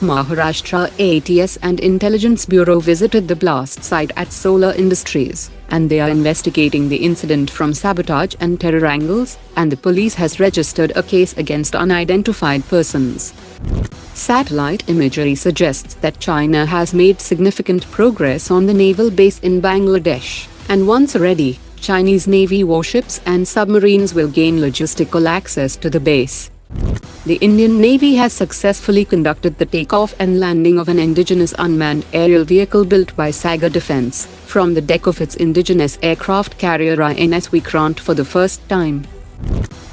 Maharashtra ATS and Intelligence Bureau visited the blast site at Solar Industries, and they are investigating the incident from sabotage and terror angles, and the police has registered a case against unidentified persons. Satellite imagery suggests that China has made significant progress on the naval base in Bangladesh, and once ready, Chinese Navy warships and submarines will gain logistical access to the base. The Indian Navy has successfully conducted the takeoff and landing of an indigenous unmanned aerial vehicle built by Sagar Defence from the deck of its indigenous aircraft carrier INS Vikrant for the first time.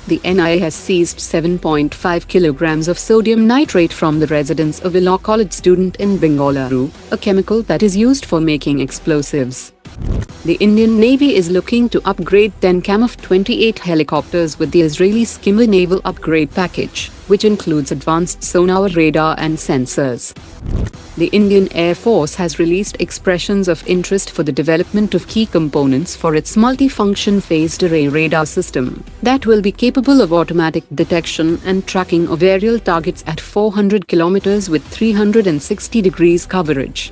The NIA has seized 7.5 kilograms of sodium nitrate from the residence of a law college student in Bengaluru, a chemical that is used for making explosives. The Indian Navy is looking to upgrade 10 KMF-28 helicopters with the Israeli Skimmer naval upgrade package, which includes advanced sonar, radar and sensors. The Indian Air Force has released expressions of interest for the development of key components for its multifunction phased array radar system that will be capable of automatic detection and tracking of aerial targets at 400 kilometers with 360 degrees coverage.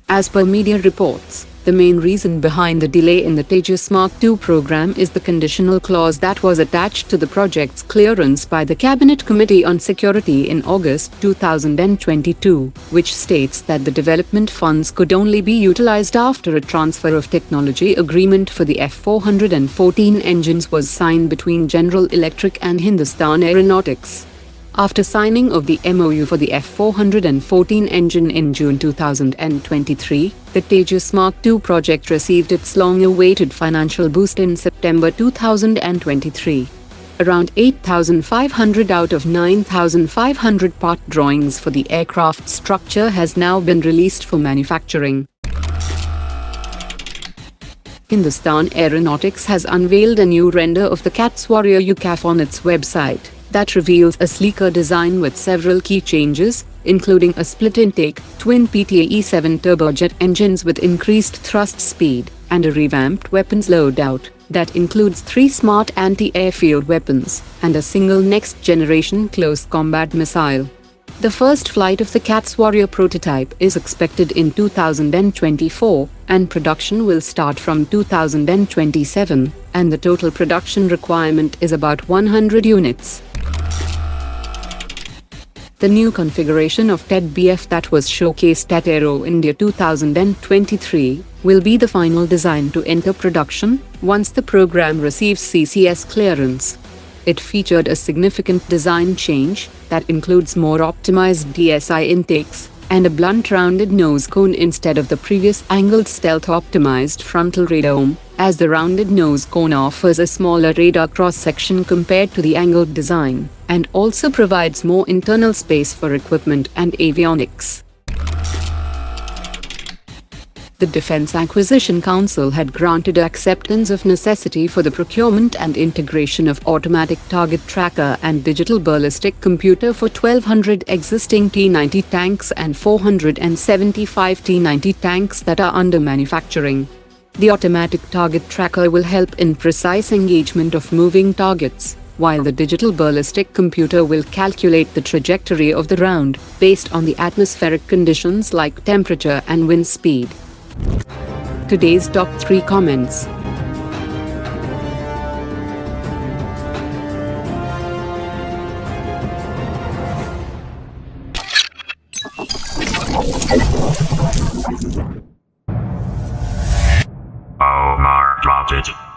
As per media reports, the main reason behind the delay in the Tejas MK2 program is the conditional clause that was attached to the project's clearance by the Cabinet Committee on Security in August 2022, which states that the development funds could only be utilized after a transfer of technology agreement for the F414 engines was signed between General Electric and Hindustan Aeronautics. After signing of the MOU for the F414 engine in June 2023, the Tejas MK2 project received its long-awaited financial boost in September 2023. Around 8,500 out of 9,500 part drawings for the aircraft structure has now been released for manufacturing. Hindustan Aeronautics has unveiled a new render of the CATS Warrior UCAF on its website that reveals a sleeker design with several key changes, including a split intake, twin PTAE-7 turbojet engines with increased thrust speed, and a revamped weapons loadout that includes 3 smart anti-airfield weapons and a single next-generation close combat missile. The first flight of the CATS Warrior prototype is expected in 2024, and production will start from 2027, and the total production requirement is about 100 units. The new configuration of TEDBF that was showcased at Aero India 2023 will be the final design to enter production once the program receives CCS clearance. It featured a significant design change that includes more optimized DSI intakes and a blunt rounded nose cone instead of the previous angled stealth-optimized frontal radome, as the rounded nose cone offers a smaller radar cross-section compared to the angled design, and also provides more internal space for equipment and avionics. The Defense Acquisition Council had granted acceptance of necessity for the procurement and integration of automatic target tracker and digital ballistic computer for 1,200 existing T-90 tanks and 475 T-90 tanks that are under manufacturing. The automatic target tracker will help in precise engagement of moving targets, while the digital ballistic computer will calculate the trajectory of the round based on the atmospheric conditions like temperature and wind speed. Today's top 3 comments. Omar dropped it.